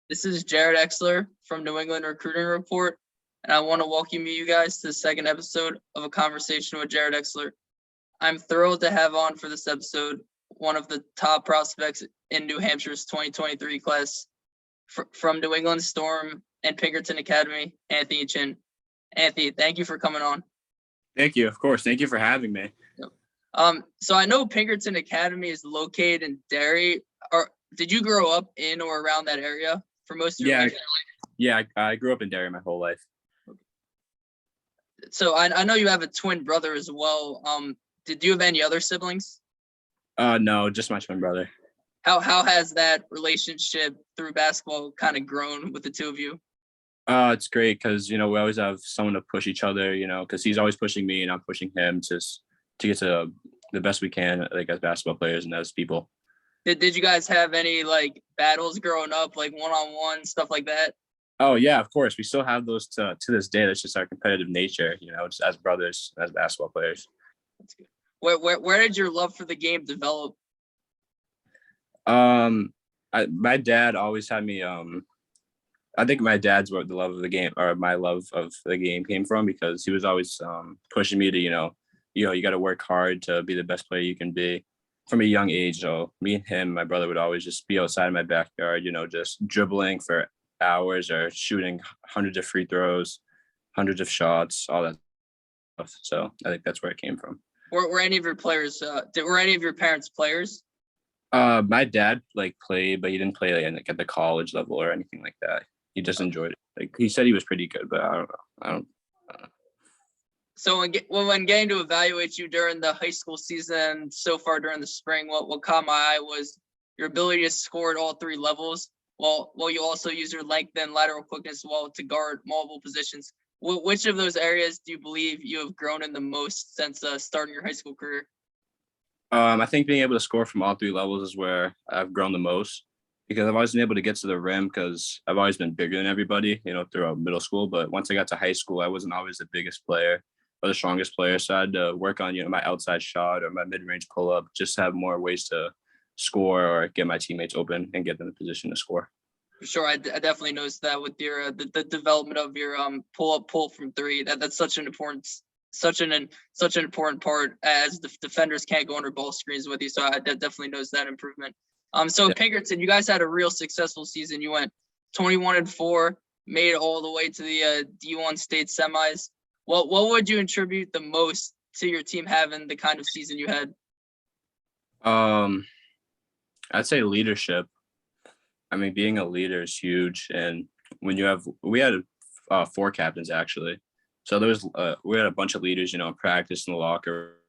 This is Jared Exler from New England Recruiting Report, and I want to welcome you guys to the second episode of A Conversation with Jared Exler. I'm thrilled to have on for this episode one of the top prospects in New Hampshire's 2023 class from New England Storm and Pinkerton Academy, Anthony Chinn. Anthony, thank you for coming on. Thank you. Of course. Thank you for having me. So I know Pinkerton Academy is located in Derry. Did you grow up in or around that area for most of your life? Yeah, I grew up in Derry my whole life. So I know you have a twin brother as well. Did you have any other siblings? No, just my twin brother. How has that relationship through basketball kind of grown with the two of you? It's great because, we always have someone to push each other, because he's always pushing me and I'm pushing him to get to the best we can, like as basketball players and as people. Did you guys have any like battles growing up, like one-on-one stuff like that? Oh yeah, of course. We still have those to this day. That's just our competitive nature, just as brothers, as basketball players. That's good. Where did your love for the game develop? My dad always had me. I think my dad's where the love of the game, or my love of the game, came from, because he was always pushing me to, you got to work hard to be the best player you can be from a young age. So me and him, my brother, would always just be outside in my backyard, just dribbling for hours or shooting hundreds of free throws, hundreds of shots, all that stuff. So I think that's where it came from. Were any of your players? Were any of your parents players? My dad played, but he didn't play at the college level or anything like that. He just enjoyed it. He said he was pretty good, but I don't know. So when getting to evaluate you during the high school season so far during the spring, what caught my eye was your ability to score at all three levels, while you also use your length and lateral quickness to guard multiple positions. Which of those areas do you believe you have grown in the most since starting your high school career? I think being able to score from all three levels is where I've grown the most, because I've always been able to get to the rim because I've always been bigger than everybody, throughout middle school. But once I got to high school, I wasn't always the biggest player or the strongest player. So I had to work on, my outside shot or my mid-range pull-up, just have more ways to score or get my teammates open and get them in a position to score. For sure, I definitely noticed that with your the development of your pull from three. That's such an important part, as the defenders can't go under ball screens with you. So I definitely noticed that improvement. So Pinkerton, you guys had a real successful season. You went 21-4, made it all the way to the D1 state semis. What would you attribute the most to your team having the kind of season you had? I'd say leadership. I mean, being a leader is huge, and when we had 4 captains actually. So we had a bunch of leaders, in practice in the locker.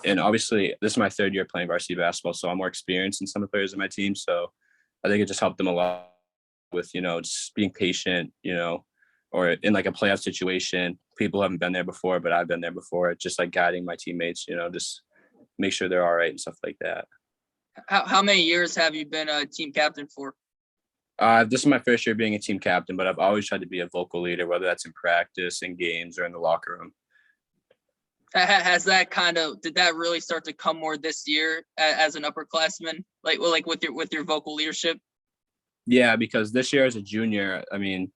And obviously, this is my 3rd year playing varsity basketball, so I'm more experienced than some of the players on my team. So I think it just helped them a lot with, just being patient, or in a playoff situation, people haven't been there before, but I've been there before. Just guiding my teammates, just make sure they're all right and stuff like that. How many years have you been a team captain for? This is my first year being a team captain, but I've always tried to be a vocal leader, whether that's in practice, in games, or in the locker room. Has that did that really start to come more this year as an upperclassman, with your vocal leadership? Yeah, because this year as a junior, I mean,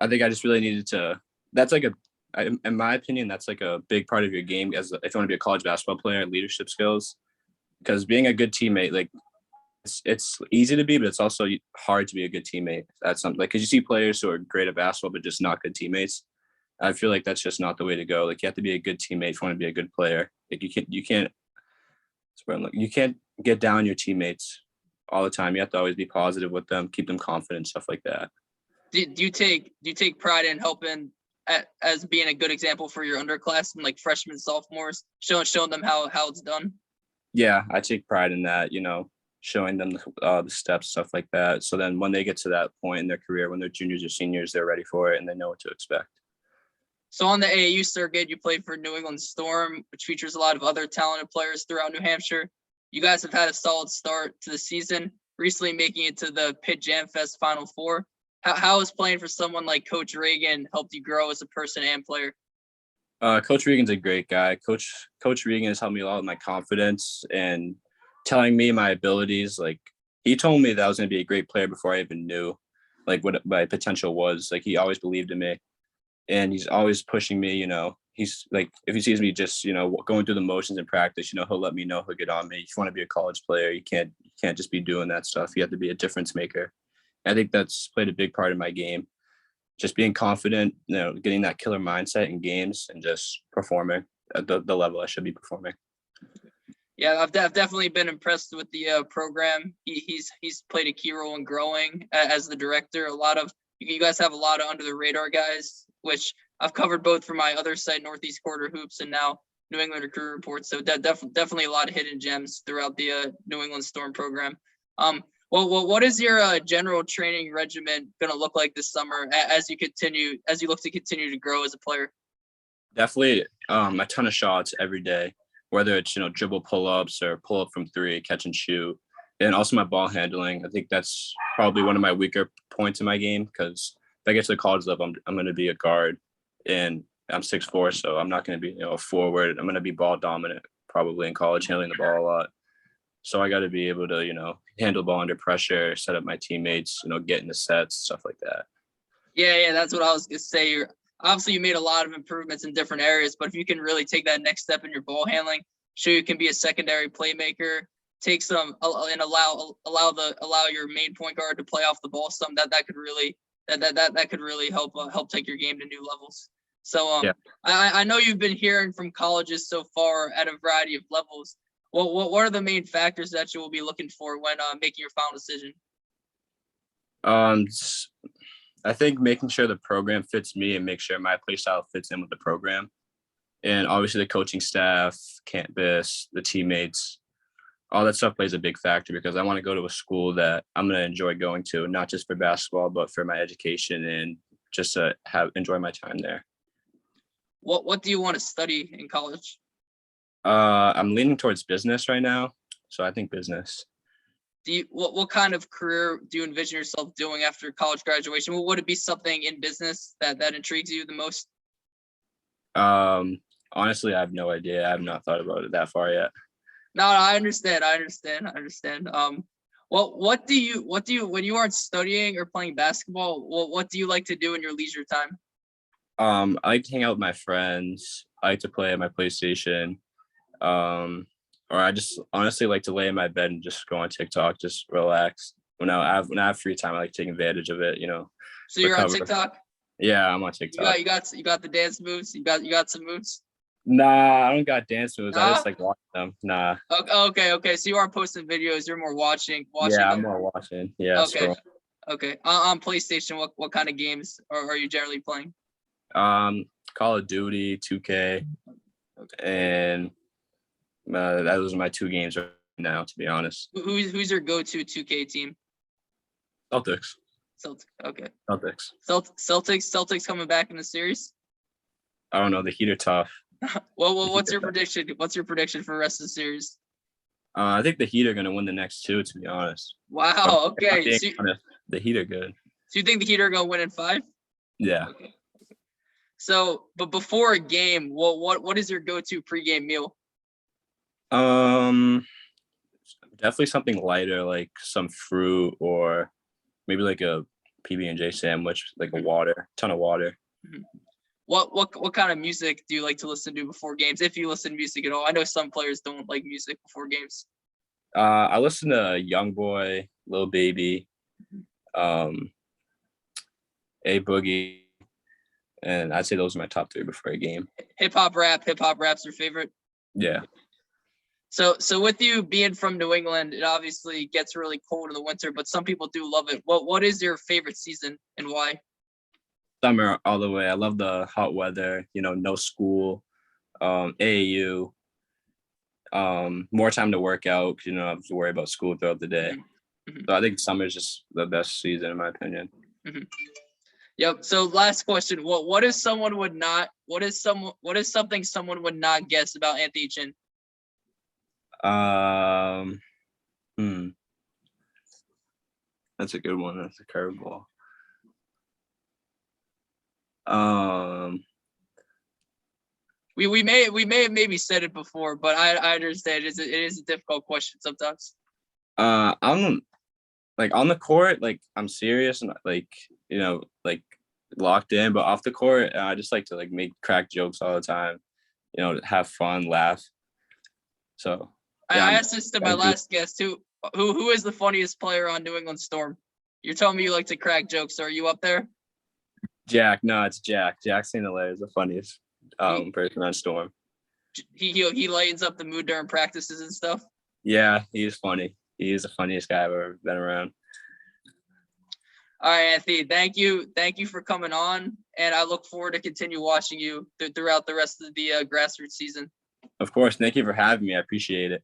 I think I just really needed to. That's in my opinion, that's a big part of your game if you want to be a college basketball player, leadership skills. Because being a good teammate, it's easy to be, but it's also hard to be a good teammate. That's something because you see players who are great at basketball but just not good teammates. I feel like that's just not the way to go. You have to be a good teammate if you want to be a good player. You can't get down your teammates all the time. You have to always be positive with them, keep them confident, stuff like that. Do you take pride in helping as being a good example for your underclassmen, like freshmen, sophomores, showing them how it's done? Yeah, I take pride in that, showing them the steps, stuff like that. So then when they get to that point in their career, when they're juniors or seniors, they're ready for it and they know what to expect. So on the AAU circuit, you played for New England Storm, which features a lot of other talented players throughout New Hampshire. You guys have had a solid start to the season, recently making it to the Pitt Jam Fest Final Four. How has playing for someone like Coach Reagan helped you grow as a person and player? Coach Regan's a great guy. Coach Regan has helped me a lot with my confidence and telling me my abilities. He told me that I was going to be a great player before I even knew. like what my potential was. Like he always believed in me, and he's always pushing me. He's like, if he sees me just going through the motions in practice, he'll let me know, he'll get on me. If you want to be a college player, you can't just be doing that stuff. You have to be a difference maker. I think that's played a big part in my game. Just being confident, getting that killer mindset in games and just performing at the level I should be performing. Yeah, I've definitely been impressed with the program. He's played a key role in growing as the director. You guys have a lot of under the radar guys, which I've covered both for my other site, Northeast Quarter Hoops, and now New England Recruit Report. So definitely a lot of hidden gems throughout the New England Storm program. Well, what is your general training regimen going to look like this summer as you look to continue to grow as a player? Definitely a ton of shots every day, whether it's dribble pull-ups or pull up from three, catch and shoot, and also my ball handling. I think that's probably one of my weaker points in my game, because if I get to the college level, I'm going to be a guard, and I'm 6'4", so I'm not going to be a forward. I'm going to be ball dominant probably in college, handling the ball a lot. So I got to be able to, handle ball under pressure, set up my teammates, get into sets, stuff like that. Yeah, that's what I was going to say. Obviously, you made a lot of improvements in different areas, but if you can really take that next step in your ball handling, show you can be a secondary playmaker, take some and allow your main point guard to play off the ball some, that could really help take your game to new levels. So yeah. I know you've been hearing from colleges so far at a variety of levels. What are the main factors that you will be looking for when making your final decision? I think making sure the program fits me and make sure my play style fits in with the program. And obviously the coaching staff, campus, the teammates, all that stuff plays a big factor, because I want to go to a school that I'm going to enjoy going to, not just for basketball, but for my education and just to enjoy my time there. What do you want to study in college? I'm leaning towards business right now, so I think business. What kind of career do you envision yourself doing after college graduation? Would it be something in business that intrigues you the most? Honestly, I have no idea. I have not thought about it that far yet. No, I understand. What do you when you aren't studying or playing basketball, what do you like to do in your leisure time? I like to hang out with my friends. I like to play at my PlayStation. Or I just honestly like to lay in my bed and just go on TikTok, just relax. When I have free time, I like taking advantage of it. So you're on TikTok? Yeah, I'm on TikTok. You got the dance moves. You got some moves. Nah, I don't got dance moves. Nah? I just like watching them. Nah. Okay. So you aren't posting videos. You're more watching. Yeah, I'm more watching. Yeah. Okay. Scroll. Okay. On PlayStation, what kind of games are you generally playing? Call of Duty, 2K, and those are my two games right now, to be honest. Who's your go-to 2K team? Celtics. Okay. Celtics. Celtics coming back in the series? I don't know. The Heat are tough. Well, what's your prediction? What's your prediction for the rest of the series? I think the Heat are going to win the next two, to be honest. Wow. Okay. So the Heat are good. So you think the Heat are going to win in 5? Yeah. Okay. So, but before a game, what is your go-to pregame meal? Definitely something lighter, like some fruit, or maybe like a PB&J sandwich, like a ton of water. Mm-hmm. What kind of music do you like to listen to before games, if you listen to music at all? I know some players don't like music before games. I listen to Youngboy, Lil Baby, A Boogie, and I'd say those are my top 3 before a game. Hip hop's your favorite? Yeah. So with you being from New England, it obviously gets really cold in the winter, but some people do love it. What is your favorite season and why? Summer all the way. I love the hot weather, no school, AAU, more time to work out, because you don't have to worry about school throughout the day. Mm-hmm. So I think summer is just the best season in my opinion. Mm-hmm. Yep. So last question. What is something someone would not guess about Anthony Chinn? That's a good one. That's a curveball. We may have maybe said it before, but I understand it is a difficult question sometimes. I don't like on the court, like I'm serious and like like locked in, but off the court, I just like to like make crack jokes all the time, have fun, laugh. So yeah, I asked this to my last guest too. Who is the funniest player on New England Storm? You're telling me you like to crack jokes. So are you up there? Jack. No, it's Jack. Jack St. Hilaire is the funniest person on Storm. He lightens up the mood during practices and stuff. Yeah, he's funny. He is the funniest guy I've ever been around. All right, Anthony. Thank you for coming on, and I look forward to continue watching you throughout the rest of the grassroots season. Of course. Thank you for having me. I appreciate it.